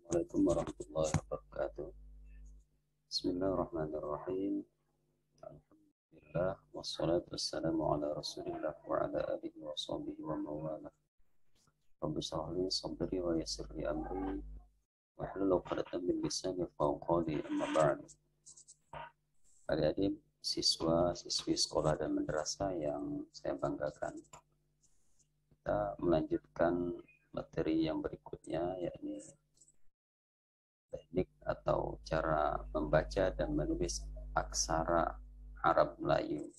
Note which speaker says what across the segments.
Speaker 1: Assalamualaikum warahmatullahi wabarakatuh. Bismillahirrahmanirrahim. Alhamdulillah wassalatu wassalamu ala Rasulillah wa ala alihi wa sahbihi wa mawala. Rabbi shrah li sadri wa yassir li amri wa hlul 'uqdatam min lisani yafqahu qawli, amma ba'du. Adik-adik siswa-siswi sekolah dan madrasah yang saya banggakan, kita melanjutkan materi yang berikutnya, yakni teknik atau cara membaca dan menulis aksara Arab Melayu.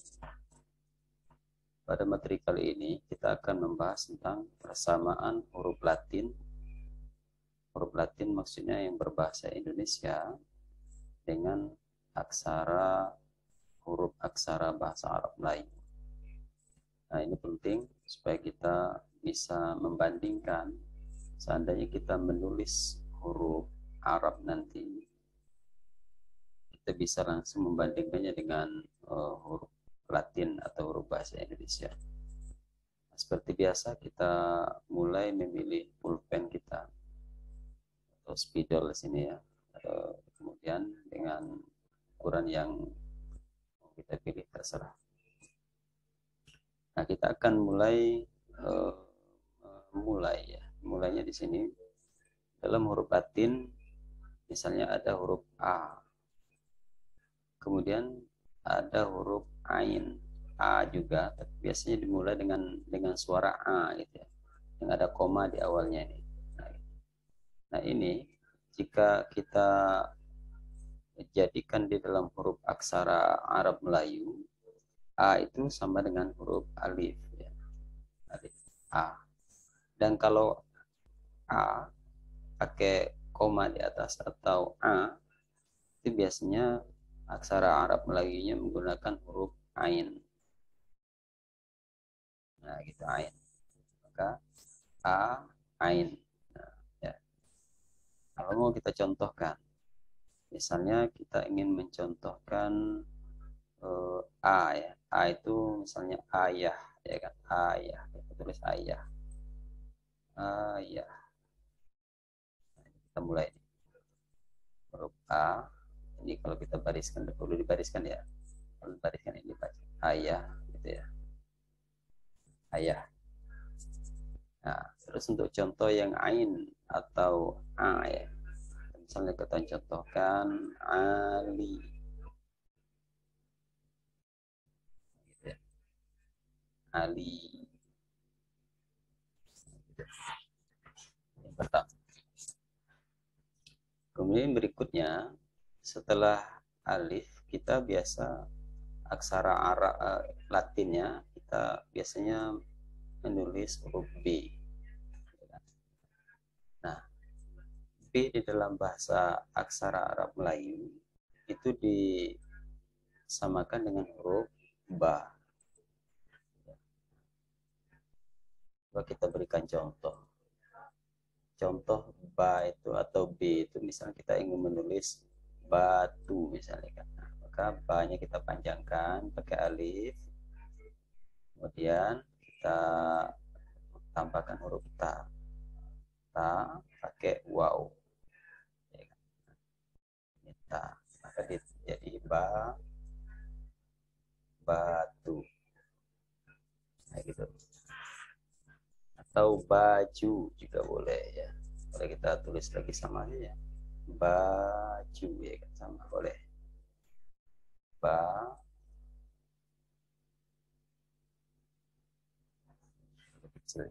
Speaker 1: Pada materi kali ini kita akan membahas tentang persamaan huruf Latin. Huruf Latin maksudnya yang berbahasa Indonesia dengan huruf aksara bahasa Arab Melayu. Nah, ini penting supaya kita bisa membandingkan. Seandainya kita menulis huruf Arab nanti, kita bisa langsung membandingkannya dengan huruf Latin atau huruf bahasa Indonesia. Nah, seperti biasa kita mulai memilih pulpen kita atau spidol di sini ya. Kemudian dengan ukuran yang kita pilih terserah. Nah, kita akan mulainya di sini. Dalam huruf Latin misalnya ada huruf A, kemudian ada huruf Ain, A juga, tapi biasanya dimulai dengan suara A gitu ya, yang ada koma di awalnya ini. Nah ini jika kita jadikan di dalam huruf aksara Arab Melayu, A itu sama dengan huruf alif ya. Alif A. Dan kalau A pakai koma di atas atau A, itu biasanya aksara Arab Melayunya menggunakan huruf Ain. Nah, gitu Ain. Maka A, Ain. Nah, ya. Kalau mau kita contohkan, misalnya kita ingin mencontohkan A ya. A itu misalnya ayah, ya kan? Ayah. Kita tulis ayah. Ayah. Nah, kita mulai. Huruf A. Ini kalau kita bariskan, perlu dibariskan ya. Kalau dibariskan ini baca ayah, gitu ya. Ayah. Nah, terus untuk contoh yang Ain atau A ya. Misalnya kita contohkan Ali. Gitu ya. Ali. Yang pertama. Kemudian berikutnya, setelah alif, kita biasa aksara Arab Latinnya, kita biasanya menulis huruf B. Nah, B di dalam bahasa aksara Arab Melayu itu disamakan dengan huruf Ba. Coba kita berikan contoh. Contoh Ba itu atau B itu misalnya kita ingin menulis batu misalnya kan. Nah, maka Ba-nya kita panjangkan pakai alif. Kemudian kita tambahkan huruf Ta. Ta pakai waw. Ya kan? Ini Ta. Maka jadi batu. Nah, gitu. Atau baju juga boleh ya. Boleh kita tulis lagi samanya ya. Baju ya kan, sama boleh. Ba kecil.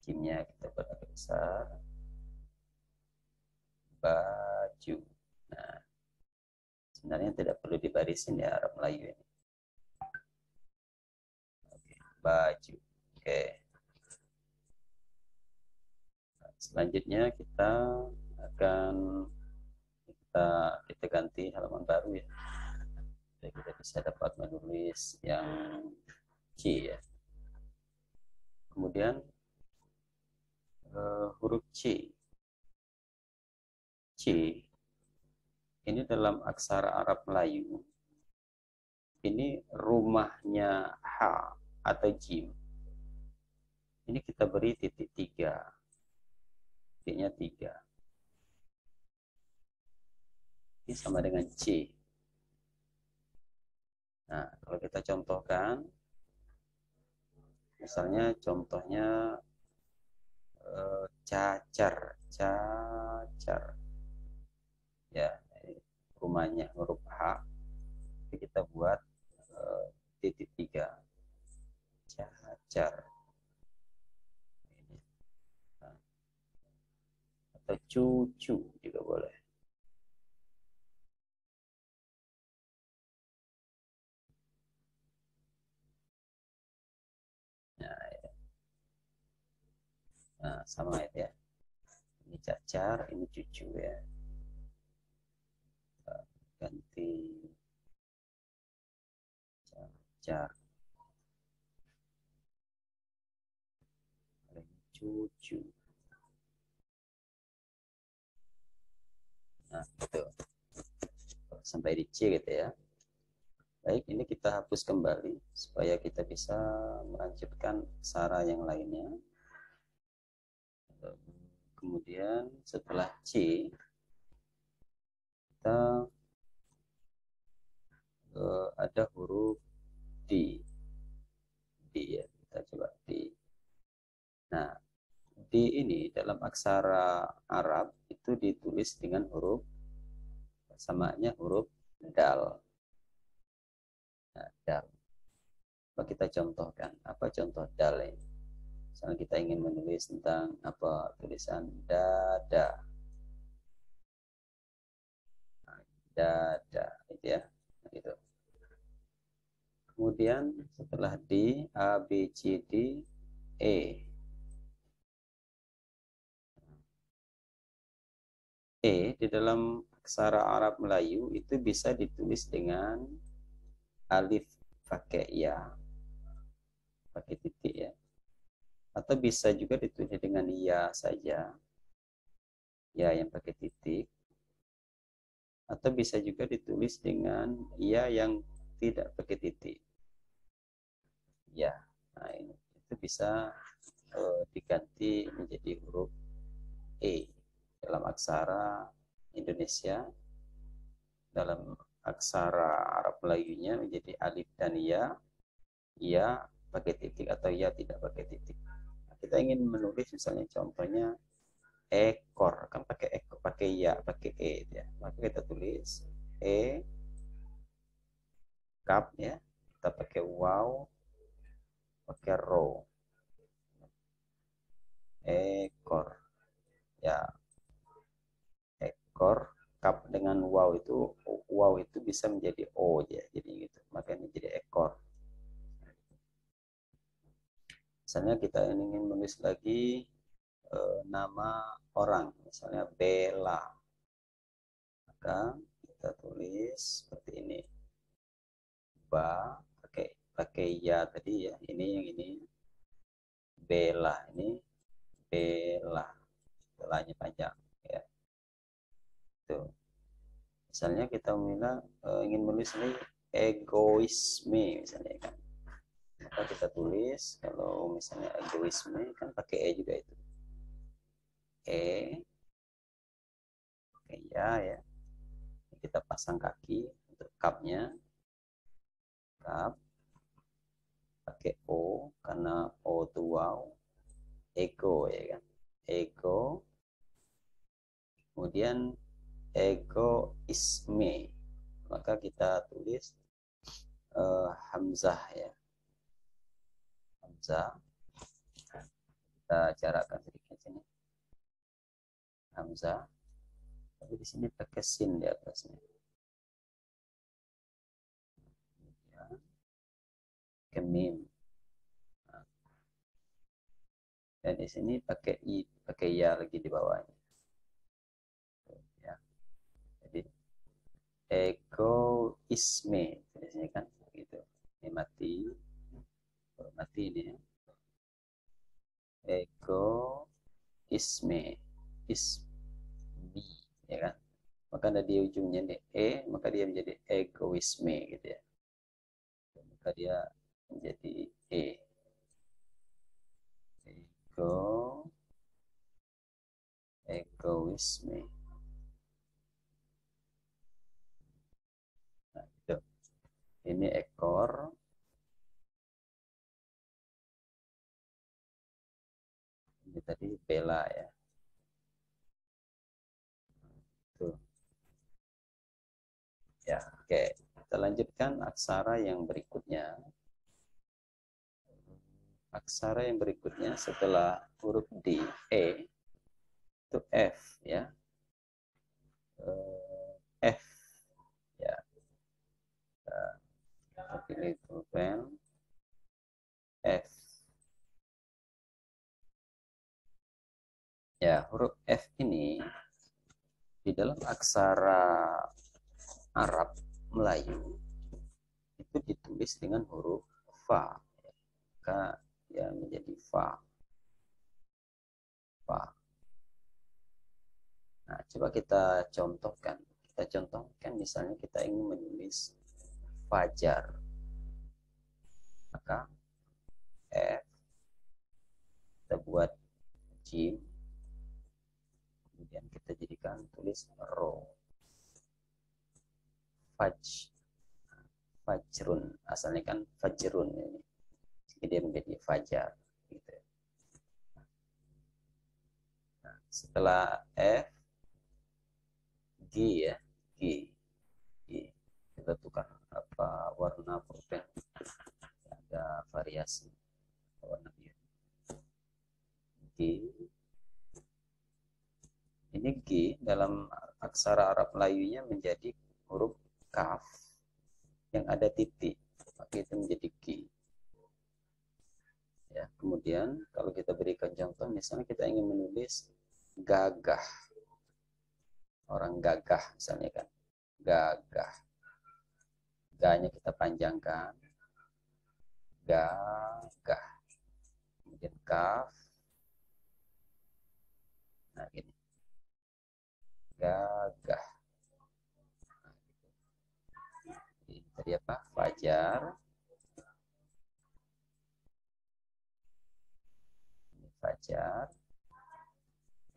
Speaker 1: Jimnya kita buat agak besar. Baju. Nah, sebenarnya tidak perlu dibarisin ya Arab Melayu ini. Oke, baju. Oke. Nah, selanjutnya kita akan kita ganti halaman baru ya. Jadi kita bisa dapat menulis yang C ya. Kemudian huruf C. C ini dalam aksara Arab Melayu ini rumahnya H atau jim. Ini kita beri titik 3. Titiknya 3. ini sama dengan C. Nah, kalau kita contohkan, misalnya contohnya cacar, cacar, ya rumahnya huruf H, kita buat titik 3, cacar. Nah, atau cucu juga boleh. Nah, sama itu ya. Ini cacar, ini cucu ya. Ganti cacar, ini cucu. Nah, itu sampai di C gitu ya. Baik, ini kita hapus kembali supaya kita bisa melanjutkan aksara yang lainnya. Kemudian setelah C, kita ada huruf D. D ya, kita coba D. Nah, D ini dalam aksara Arab itu ditulis dengan huruf samaannya huruf dal. Nah, dal. Apa kita contohkan? Apa contoh dal ini? Misalnya kita ingin menulis tentang apa tulisan dada. Nah, dada, gitu ya. Nah, gitu. Kemudian setelah D, A, B, C, D, E. E di dalam aksara Arab Melayu itu bisa ditulis dengan alif pakai ya, pakai titik ya. Atau bisa juga ditulis dengan ya saja, ya yang pakai titik. Atau bisa juga ditulis dengan ya yang tidak pakai titik. Ya, nah ini itu bisa diganti menjadi huruf E dalam aksara Indonesia. Dalam aksara Arab Melayunya menjadi alif dan ya pakai titik atau ya tidak pakai titik. Nah, kita ingin menulis misalnya contohnya ekor, kan pakai ekor, pakai ya, pakai e ya. Maka kita tulis e kap ya. Kita pakai wow, pakai ro. Ekor. Ya, ekor kap dengan wow itu bisa menjadi o ya. Jadi gitu. Makanya jadi ekor. Misalnya kita ingin menulis lagi nama orang, misalnya Bella, maka kita tulis seperti ini. Ba pakai pakai ya tadi ya, ini yang ini Bella, ini Bella, belanya panjang ya. Tuh. Misalnya kita ingin menulis ini egoisme misalnya kan. Maka kita tulis kalau misalnya egoisme kan pakai e juga itu. E pakai ya. Kita pasang kaki untuk cupnya, cup pakai o karena o itu wow, ego ya kan, ego, kemudian egoisme, maka kita tulis hamzah ya, hamzah, kita jarakkan sedikit sini, hamzah, tapi di sini pakai sin di atasnya, ya, pakai mim, dan di sini pakai i, pakai ya lagi di bawahnya, ya, jadi egoisme di sini kan gitu, ini mati, mati ini ya. Egoisme, ismi ya kan, maka ada di ujungnya nih maka dia menjadi egoisme gitu ya, maka dia menjadi ego egoisme. Ini ekor. Ini tadi bela ya. Tuh. Ya, oke. Kita lanjutkan aksara yang berikutnya. Aksara yang berikutnya setelah huruf D, E, itu F ya. F ya. Kita pilih pulpen F. Ya, huruf F ini di dalam aksara Arab Melayu itu ditulis dengan huruf fa. Maka ya menjadi fa. Fa. Nah, coba kita contohkan. Kita contohkan misalnya kita ingin menulis fajar. Maka F kita buat jim, kemudian kita jadikan tulis ro. Faj. Fajrun. Asalnya kan fajrun ini. Jadi dia menjadi fajar gitu. Nah, setelah F G ya, G. G. Kita tukar apa warna pulpen. Ada variasi warna biru. G. Ini G dalam aksara Arab Melayunya menjadi huruf kaf yang ada titik. Maka itu menjadi G. Ya, kemudian kalau kita berikan contoh, misalnya kita ingin menulis gagah. Orang gagah misalnya kan. Gagah. Ganya kita panjangkan. Gagah. Kemudian kaf. Nah, ini. Gagah. Ini tadi apa? Fajar. Ini fajar.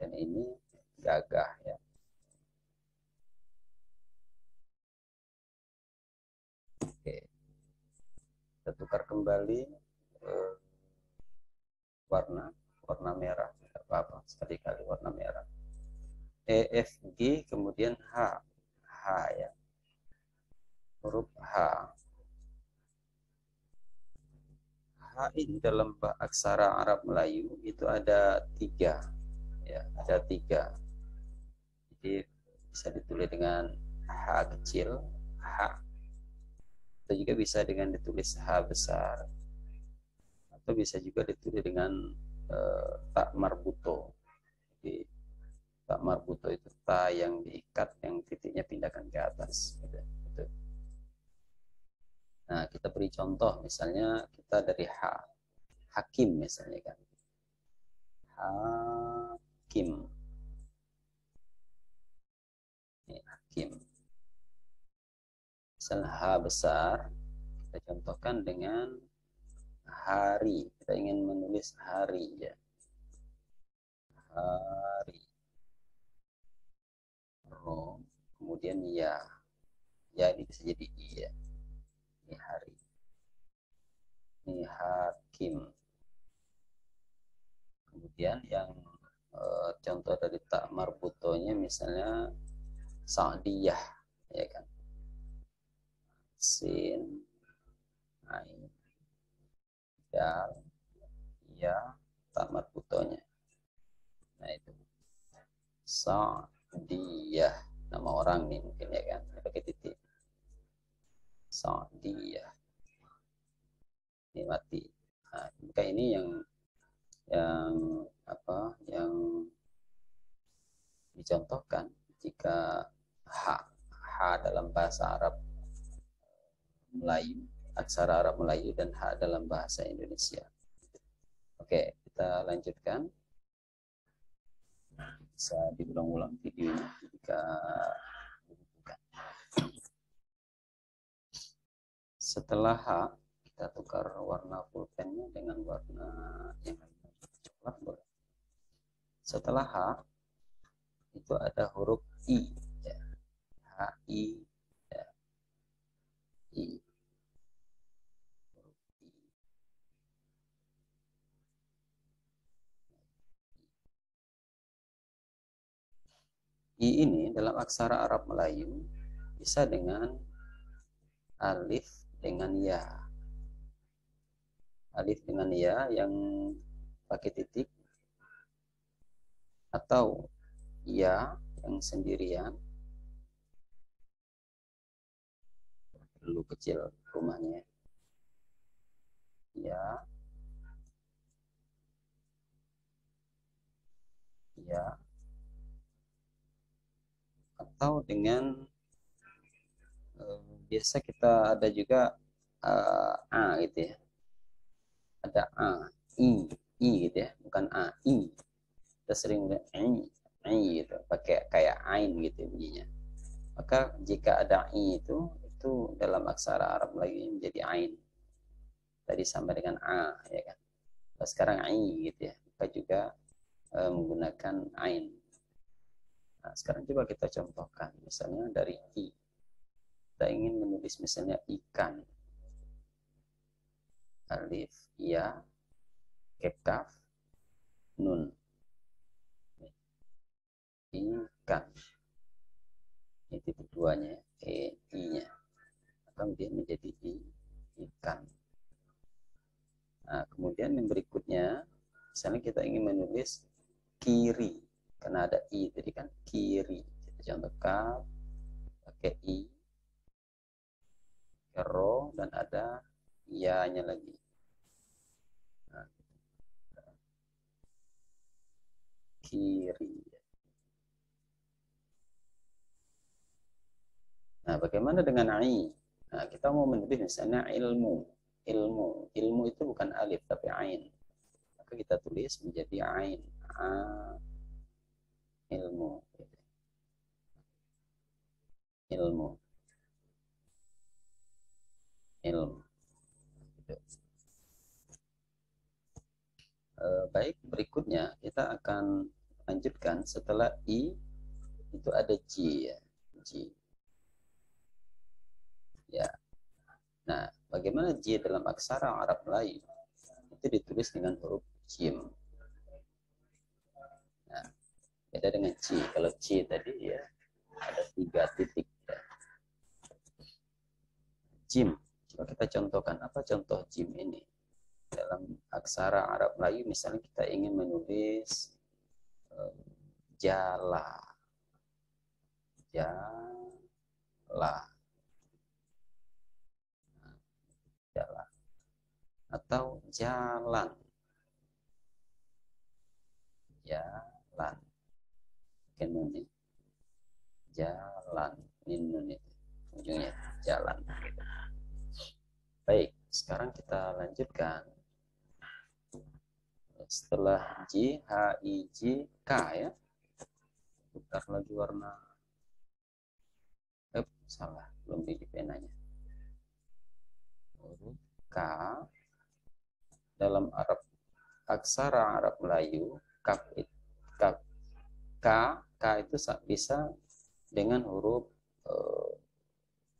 Speaker 1: Dan ini gagah ya. Oke. Kita tukar kembali warna merah. Tidak apa-apa, sekali-kali warna merah. E, F, G, kemudian H. H ya. Huruf H. H ini dalam aksara Arab Melayu itu ada 3. Ya, ada 3. Jadi bisa ditulis dengan H kecil, H. Atau juga bisa dengan ditulis H besar. Atau bisa juga ditulis dengan tak marbuto. Jadi tak marbuto itu ta yang diikat, yang titiknya pindahkan ke atas. Gitu. Nah, kita beri contoh, misalnya kita dari H. Hakim misalnya kan. Hakim. Ini hakim. Misalnya H besar, kita contohkan dengan hari. Kita ingin menulis hari ya. Hari. Ro. Kemudian ya. Ya ini bisa jadi i ya. Ini hari. Ini hakim. Kemudian yang contoh dari tak marbutonya misalnya Sa'diyah ya kan. Sin, ain, dal, ya, tak marbutonya. Nah itu Sa'diyah, nama orang nih mungkin ya kan, pakai titik. Sa'diyah, ini mati. Nah, maka ini yang apa yang dicontohkan jika H dalam bahasa Arab Melayu, aksara Arab Melayu, dan H dalam bahasa Indonesia. Oke, kita lanjutkan. Bisa diulang-ulang videonya jika dibutuhkan. Setelah H, kita tukar warna pulpennya dengan warna yang lain. Coklat boleh. Setelah H, itu ada huruf I. Ya. H, I, ya. I. I ini dalam aksara Arab Melayu bisa dengan alif dengan ya. Alif dengan ya yang pakai titik, atau ya yang sendirian. Dulu kecil rumahnya. Ya, ya, atau dengan biasa kita ada juga a gitu ya. Ada a, i gitu ya, bukan a, i. Kita sering bilang i gitu, pakai kayak ain gitu bunyinya. Maka jika ada i itu dalam aksara Arab lagi menjadi ain. Tadi sama dengan a, ya kan. Nah, sekarang i gitu ya, kita juga menggunakan ain. Nah, sekarang coba kita contohkan, misalnya dari i. Kita ingin menulis misalnya ikan. Alif, ya, kaf, nun. Ikan. Ini titik duanya, i-nya. Kemudian menjadi ikan. Nah, kemudian yang berikutnya, misalnya kita ingin menulis kiri, karena ada i tadi kan, kiri. Kita contoh kaf, pakai i, ro, dan ada ya-nya lagi. Nah, kiri. Nah, bagaimana dengan i? Nah, kita mau menulis misalnya ilmu. Ilmu itu bukan alif tapi ain. Maka kita tulis menjadi ain. Ilmu. Ilmu. Ilmu. Baik, berikutnya kita akan lanjutkan setelah i itu ada j ya. J. Ya. Nah, bagaimana j dalam aksara Arab Melayu? Itu ditulis dengan huruf jim. Nah, beda dengan c. Kalau c tadi ya ada 3 titik. Ya. Jim. Coba kita contohkan apa contoh jim ini. Dalam aksara Arab Melayu misalnya kita ingin menulis jala. Jala. Jala. Atau jalan. Jalan. Nun nih. Jalan. Ini nun itu. Ujungnya jalan. Baik, sekarang kita lanjutkan. Setelah J, H, I, J, K ya. Putar lagi warna. Salah, belum di penanya. Huruf K dalam Arab, aksara Arab Melayu, kaf, kaf, K itu bisa dengan huruf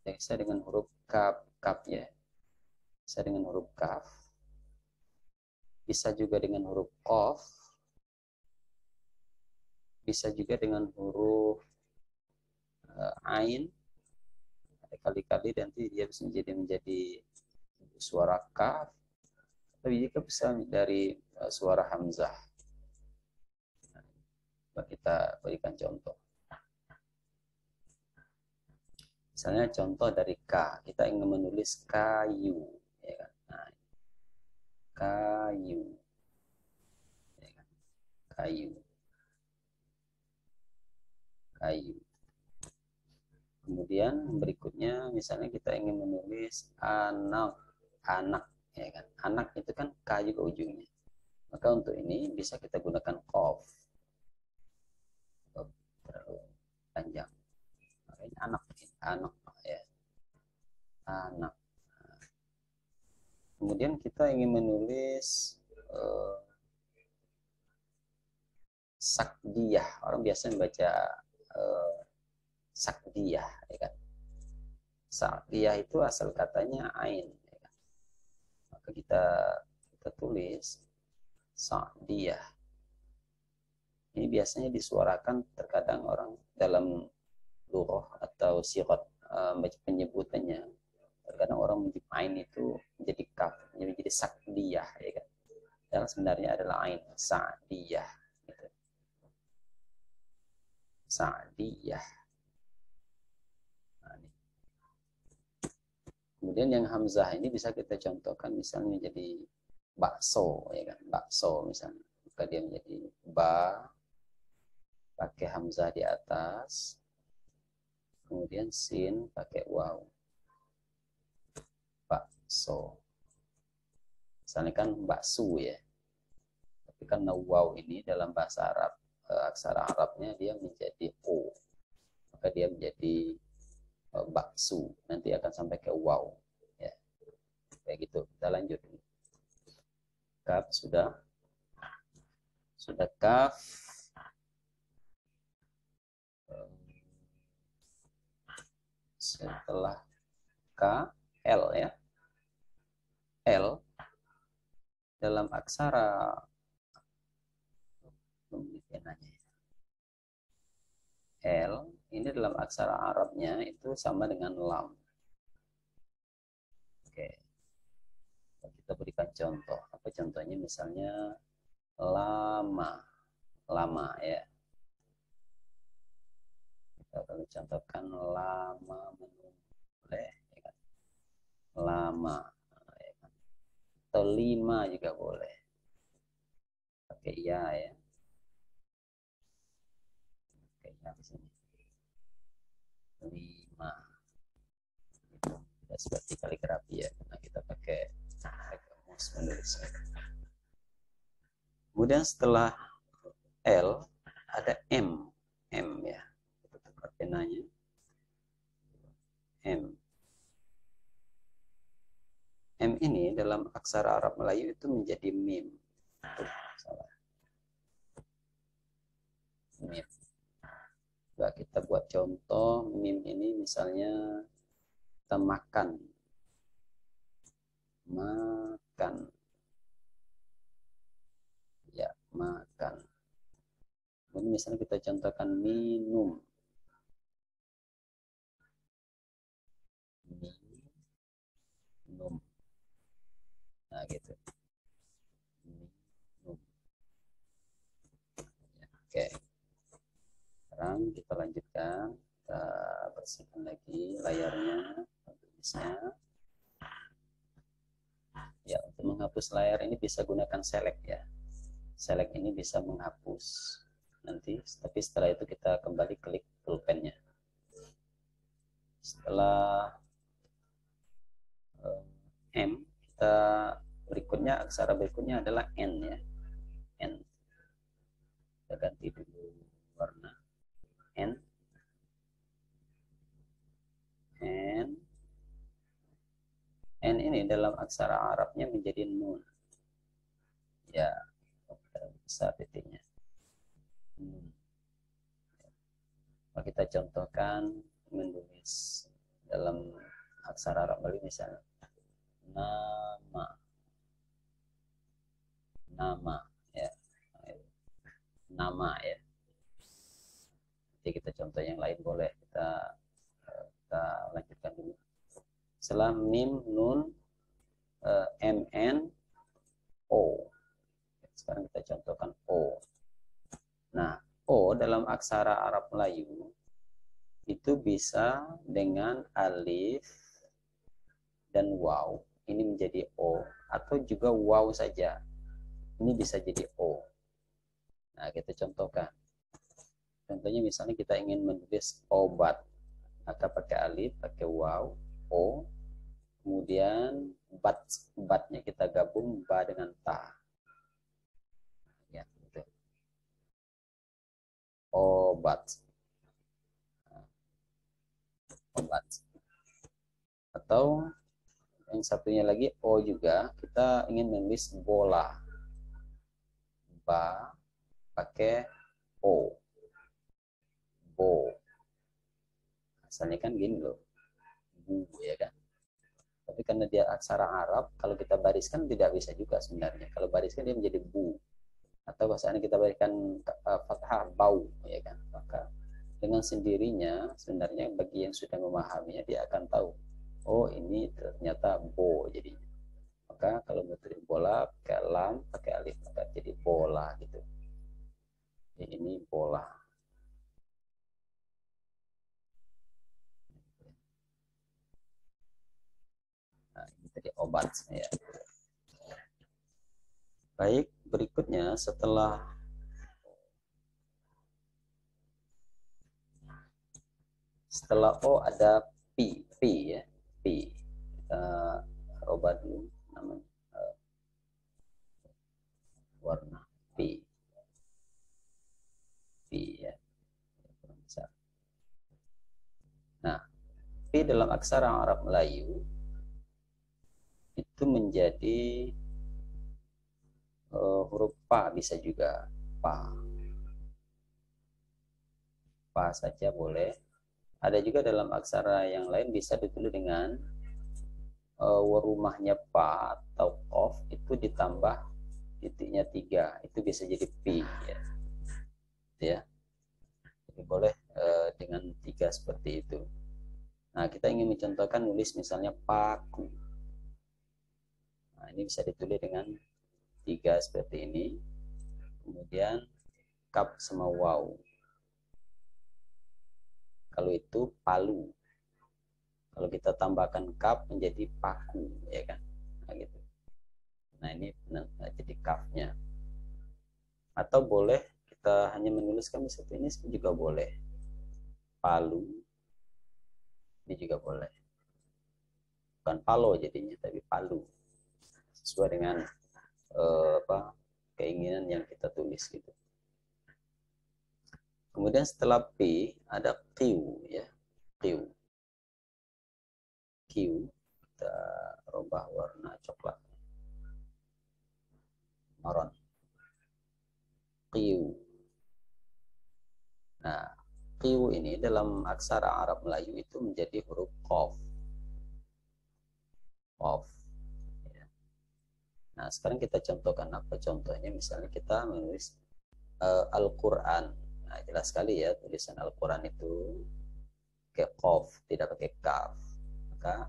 Speaker 1: bisa dengan huruf kaf ya. Bisa dengan huruf kaf. Bisa juga dengan huruf qaf. Bisa juga dengan huruf ain. Kali-kali nanti dia bisa menjadi suara kaf. Tapi juga bisa dari suara hamzah. Nah, kita berikan contoh. Misalnya contoh dari K, kita ingin menulis kayu, ya kan? Nah, kayu, ya kan? Kayu, kayu. Kemudian berikutnya, misalnya kita ingin menulis anak, ya kan? Anak itu kan K juga ujungnya. Maka untuk ini bisa kita gunakan qaf. Terlalu panjang. Makanya anak ya. Anak. Kemudian kita ingin menulis sakdiyah. Orang biasa membaca sakdiyah, ya kan? Sakdiyah itu asal katanya ain, ya kan? Maka kita tulis sakdiyah. Ini biasanya disuarakan terkadang orang dalam lughah atau sirat penyebutannya. Terkadang orang menyebut ain itu menjadi kaf, menjadi sakdiyah, ya kan? Yang sebenarnya adalah ain, sa'diyah. Gitu. Sa'diyah. Nah, kemudian yang hamzah ini bisa kita contohkan misalnya jadi bakso, ya kan? Bakso misalnya. Maka dia menjadi ba, pakai hamzah di atas, kemudian sin pakai waw. Bakso. Misalnya kan baksu ya. Tapi karena waw ini dalam bahasa Arab, aksara Arabnya dia menjadi o. Maka dia menjadi baksu. Nanti akan sampai ke waw. Ya. Kayak gitu. Kita lanjut. Kaf sudah. Sudah kaf. Setelah K, L ya. L dalam aksara L ini dalam aksara Arabnya itu sama dengan lam. Oke. Kita berikan contoh. Apa contohnya? Misalnya lama. Lama ya. Kita akan contohkan lama menunggu. Ya kan? Lama. Ya kan? Atau lima juga boleh. Pakai ya ya. Pakai ya di sini. Lima. Itu tidak seperti kaligrafi ya. Karena kita pakai mus menulisnya. Kemudian setelah L ada M. M ya. Kita tukar penanya. M. M ini dalam aksara Arab Melayu itu menjadi mim. Salah. Mim. Coba kita buat contoh mim ini misalnya kita makan. Makan. Ya, makan. Kemudian misalnya kita contohkan minum. Minum. Nah, gitu. Minum. Ya, oke. Sekarang kita lanjutkan. Kita bersihkan lagi layarnya. Tulisnya. Ya, untuk menghapus layar ini bisa gunakan select ya. Select ini bisa menghapus nanti, tapi setelah itu kita kembali klik pulpennya. Setelah M, kita berikutnya aksara berikutnya adalah N ya. N. Kita ganti dulu warna. N. N. N ini dalam aksara Arabnya menjadi nun. Ya, besar titiknya. Nun. Kalau kita contohkan menulis dalam aksara Arab Melayu misalnya nama, nama ya, nama ya. Jadi kita contoh yang lain boleh kita lanjutkan dulu. Setelah mim, nun, mn, o. Sekarang kita contohkan o. Nah, o dalam aksara Arab Melayu itu bisa dengan alif dan waw. Ini menjadi o, atau juga waw saja. Ini bisa jadi o. Nah, kita contohkan. Contohnya misalnya kita ingin menulis obat. Maka pakai alif, pakai waw, o. Kemudian batnya kita gabung ba dengan ta. Ya, gitu. Obat. Obat. Atau yang satunya lagi o juga, kita ingin menulis bola. Ba pakai o. Bo. Asalnya kan gini loh. Bu ya kan. Tapi karena dia aksara Arab, kalau kita bariskan tidak bisa juga sebenarnya. Kalau bariskan dia menjadi bu. atau bahasanya kita berikan fathah bau, ya kan, maka dengan sendirinya sebenarnya bagi yang sudah memahaminya dia akan tahu, oh ini ternyata bo jadinya. Maka kalau mau tulis bola pakai lam, pakai alif, maka jadi bola gitu. Jadi ini bola. Nah, ini tadi obat ya. Baik, berikutnya setelah O ada P ya, P. Kita ubah dulu namanya, warna P, P ya. Nah, P dalam aksara Arab Melayu itu menjadi huruf pa, bisa juga pa, pa saja boleh. Ada juga dalam aksara yang lain bisa ditulis dengan rumahnya pa atau kof itu ditambah titiknya 3, itu bisa jadi pi ya. Ya. Jadi boleh dengan 3 seperti itu. Nah, kita ingin mencontohkan nulis misalnya paku. Nah, ini bisa ditulis dengan 3 seperti ini. Kemudian kap sama waw. Kalau itu palu. Kalau kita tambahkan kap menjadi paku, ya kan? Nah, gitu. Nah, ini jadi kafnya. Atau boleh kita hanya menuliskan seperti ini juga boleh. Palu, ini juga boleh. Bukan palo jadinya, tapi palu. Sesuai dengan keinginan yang kita tulis gitu. Kemudian setelah P ada Q ya, Q. Q kita rubah warna coklat, maron. Q. Nah, Q ini dalam aksara Arab Melayu itu menjadi huruf Qaf. Qaf. Ya. Nah, sekarang kita contohkan apa contohnya? Misalnya kita menulis Al-Quran. Nah, jelas sekali ya tulisan Al-Quran itu pakai Qaf, tidak pakai kaf. Maka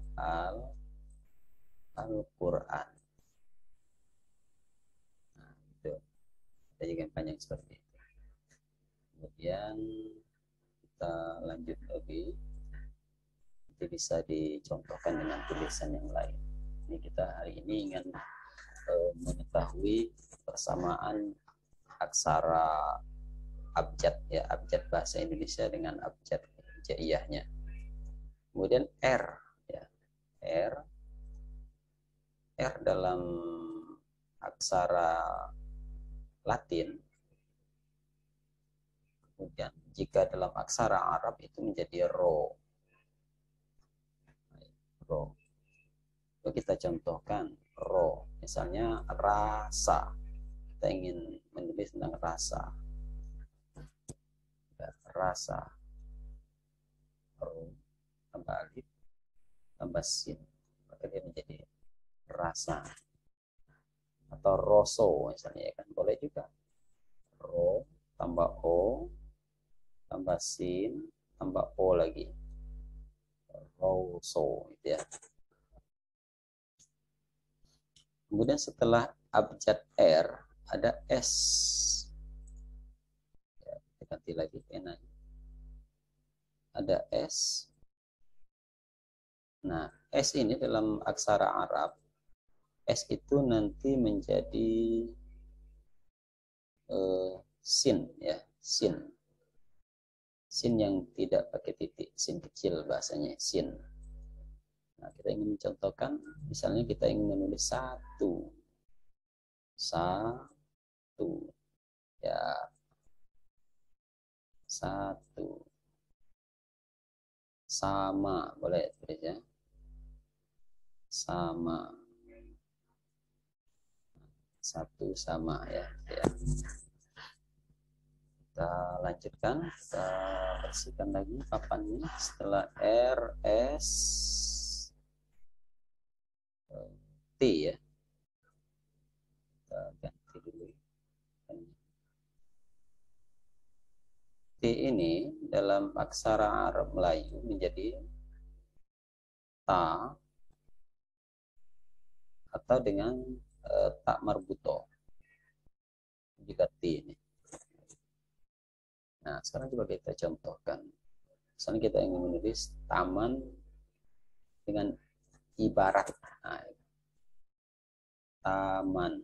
Speaker 1: Al-Quran. Nah, itu. Ada juga yang panjang seperti itu. Kemudian kita lanjut lagi. Nanti bisa dicontohkan dengan tulisan yang lain. Ini kita hari ini ingin mengetahui persamaan aksara abjad ya, abjad bahasa Indonesia dengan abjad hijaiyahnya. Kemudian R ya. R dalam aksara Latin. Kemudian jika dalam aksara Arab itu menjadi ro. Ro. Kita contohkan ro, misalnya rasa. Kita ingin menulis tentang rasa. Rasa. Ro tambah alif tambah sin. Maka dia menjadi rasa. Atau roso misalnya ya kan, boleh juga. Ro tambah o tambah sin tambah o lagi. Roso gitu ya. Kemudian setelah abjad R ada S. Ya, kita ganti lagi penanya. Ada S. Nah, S ini dalam aksara Arab, S itu nanti menjadi sin ya, sin. Sin yang tidak pakai titik, sin kecil bahasanya, sin. Nah, kita ingin mencontohkan, misalnya kita ingin menulis satu. Satu. Ya, satu. Sama, boleh tulis ya. Sama. Satu sama ya. Ya. Kita lanjutkan, kita bersihkan lagi papannya. Setelah R, S, T ya. Kita ganti dulu. T ini dalam aksara Arab Melayu menjadi ta atau dengan tak marbuto, juga T ini. Nah, sekarang coba kita contohkan. Misalnya kita ingin menulis taman dengan ibarat. Nah, taman.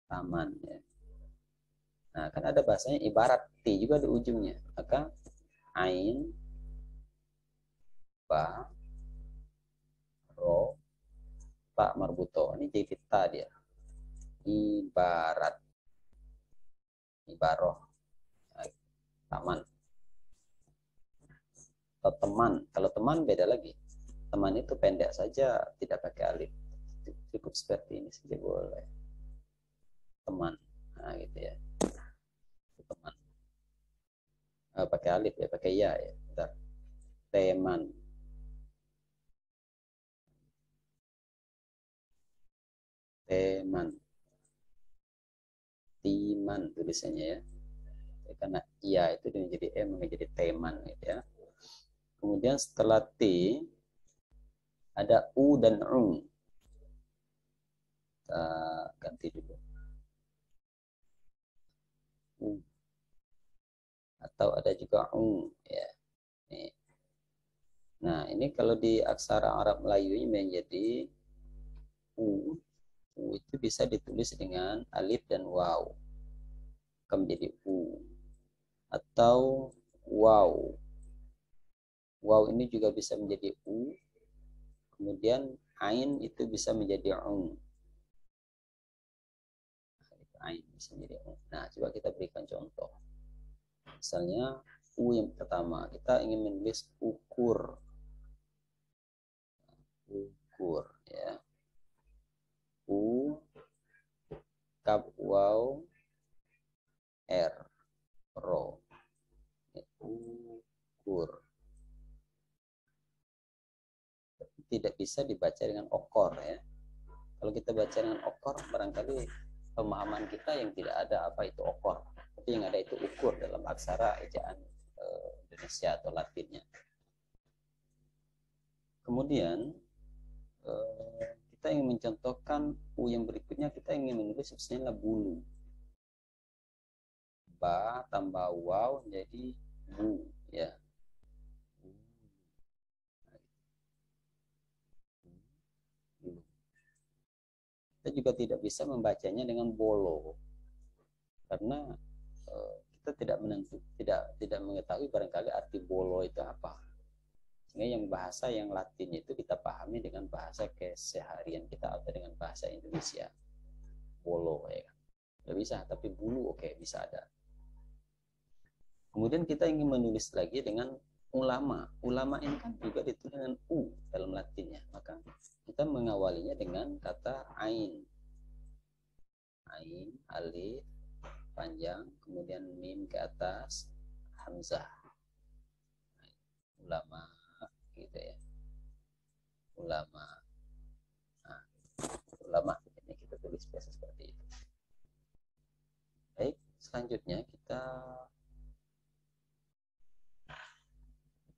Speaker 1: Taman ya. Nah, kan ada bahasanya ibarat T juga di ujungnya. Maka ain, ba, ro, tak marbuto. Ini jadi ta dia. Ibarat. Ibaroh. Nah, taman. Atau teman. Kalau teman beda lagi. Teman itu pendek saja, tidak pakai alif. Cukup seperti ini saja boleh. Teman. Nah, gitu ya. Teman. Pakai alif ya, pakai ya ya. Bentar. Teman. Teman. Timan tulisannya ya. Karena iya itu menjadi menjadi teman gitu ya. Kemudian setelah T ada U dan U. Kita ganti dulu. U. Atau ada juga U ya. Nih. Nah, ini kalau di aksara Arab Melayu ini menjadi U. U itu bisa ditulis dengan alif dan waw. Akan menjadi U. Atau waw. Waw ini juga bisa menjadi U. Kemudian ain itu bisa menjadi U. Ain bisa menjadi U. Nah, coba kita berikan contoh. Misalnya U yang pertama, kita ingin menulis ukur. Ukur ya. U kap waw r ro. Ukur. Tidak bisa dibaca dengan okor ya. Kalau kita baca dengan okor, barangkali pemahaman kita yang tidak ada apa itu okor. Tapi yang ada itu ukur dalam aksara ejaan Indonesia atau Latinnya. Kemudian kita ingin mencontohkan U yang berikutnya, kita ingin menulis misalnya bulu. Ba tambah waw jadi bu ya. Kita juga tidak bisa membacanya dengan bolo karena kita tidak mengetahui barangkali arti bolo itu apa. Sehingga yang bahasa yang Latin itu kita pahami dengan bahasa keseharian kita atau dengan bahasa Indonesia. Bolo ya. Nggak bisa, tapi bulu oke, bisa ada. Kemudian kita ingin menulis lagi dengan ulama. Ulama ini kan juga ditulis dengan U dalam Latinnya. Maka kita mengawalinya dengan kata ain. Ain, alif, panjang, kemudian mim ke atas, hamzah. Ulama, gitu ya. Ulama. Nah, ulama ini kita tulis biasa seperti itu. Baik, selanjutnya kita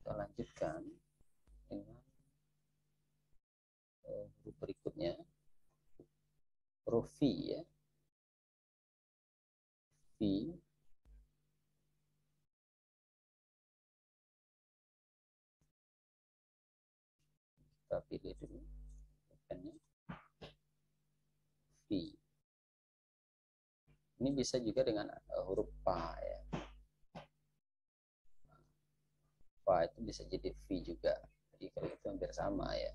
Speaker 1: lanjutkan dengan huruf berikutnya, huruf V ya. V. Kita pilih dulu bukannya V. Ini bisa juga dengan huruf Pa ya. Pa itu bisa jadi V juga. Jadi kalau itu hampir sama ya.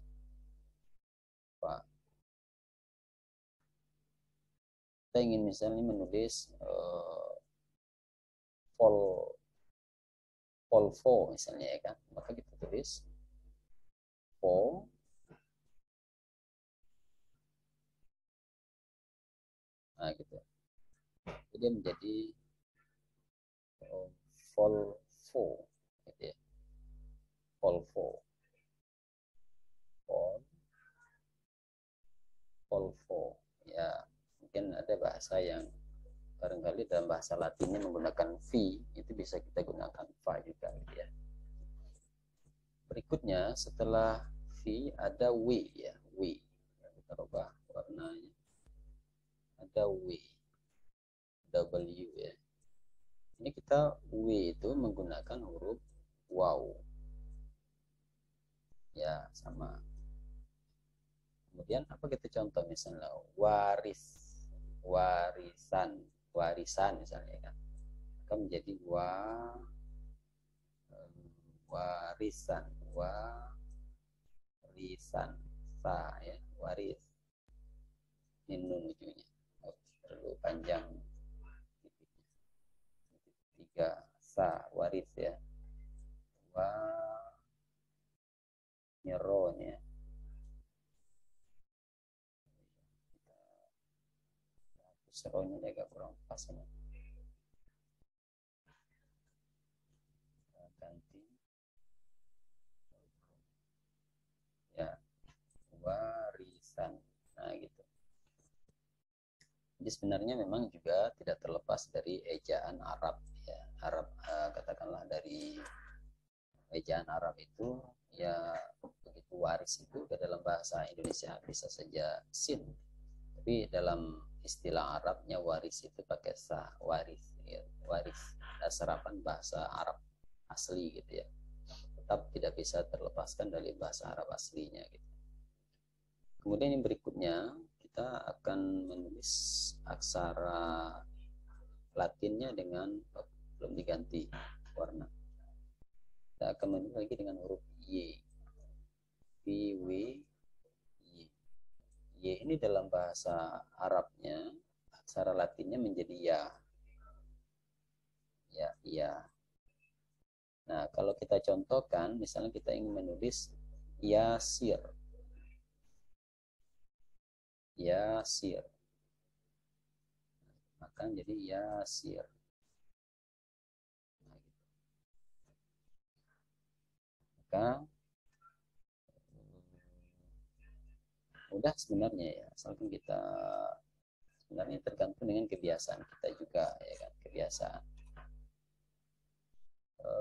Speaker 1: Pa. Kita ingin misalnya menulis Volvo misalnya ya kan. Maka kita tulis Vo. Nah gitu. Jadi menjadi Volvo gitu ya. Volvo. Volvo ya, mungkin ada bahasa yang barangkali dalam bahasa Latinnya menggunakan V, itu bisa kita gunakan fa juga gitu ya. Berikutnya setelah V ada W ya, W. Kita rubah warnanya. Ada W, W ya. Ini kita W itu menggunakan huruf waw. Ya, sama. Kemudian apa kita contoh misalnya warisan, warisan misalnya kan. Akan menjadi warisan, sa ya, waris. Ini nun ujungnya. Perlu panjang. Tiga sa waris ya. Nyeron ya. Seronya agak kurang pas ini. Ganti ya, warisan. Nah gitu. Jadi sebenarnya memang juga tidak terlepas dari ejaan Arab ya. Arab katakanlah dari ejaan Arab itu ya, begitu waris itu ke dalam bahasa Indonesia bisa saja sin, tapi dalam istilah Arabnya waris itu pakai sa, waris ya, waris serapan bahasa Arab asli gitu ya, tetap tidak bisa terlepaskan dari bahasa Arab aslinya gitu. Kemudian yang berikutnya kita akan menulis aksara Latinnya dengan belum diganti warna. Kita akan menulis lagi dengan huruf Y. Y, W, Y. Y ini dalam bahasa Arabnya, aksara Latinnya menjadi ya. Ya, ya. Nah, kalau kita contohkan, misalnya kita ingin menulis Yasir. Yasir. Maka jadi Yasir. Maka mudah sebenarnya ya, asalkan kita sebenarnya tergantung dengan kebiasaan kita juga ya kan, kebiasaan.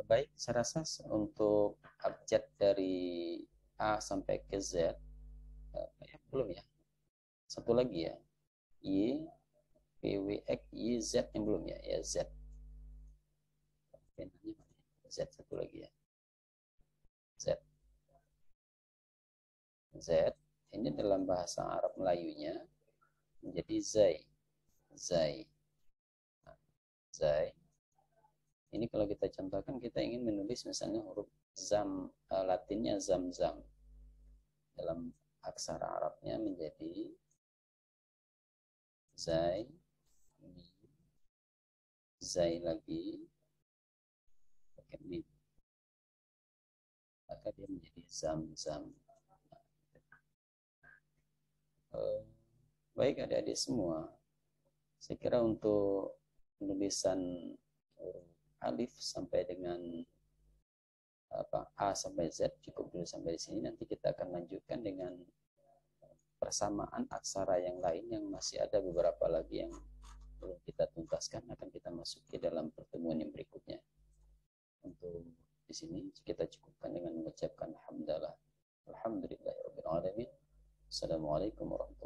Speaker 1: Baik, saya rasa untuk abjad dari A sampai ke Z belum ya. Satu lagi ya, Y, P, W, X, Y, Z yang belum ya, ya Z. Z satu lagi ya, Z. Z ini dalam bahasa Arab Melayunya menjadi Zai. Zai. Nah, Zai. Ini kalau kita contohkan, kita ingin menulis misalnya huruf zam, Latinnya zam-zam. Dalam aksara Arabnya menjadi Zai, Zai lagi, pakai mim. Maka dia menjadi zam-zam. Baik adik-adik semua, saya kira untuk penulisan alif sampai dengan A sampai Z cukup dulu sampai di sini. Nanti kita akan lanjutkan dengan persamaan aksara yang lain yang masih ada beberapa lagi yang belum kita tuntaskan, akan kita masuki dalam pertemuan yang berikutnya. Untuk di sini kita cukupkan dengan mengucapkan alhamdulillah. Alhamdulillahirabbil alamin. Assalamualaikum warahmatullahi wabarakatuh.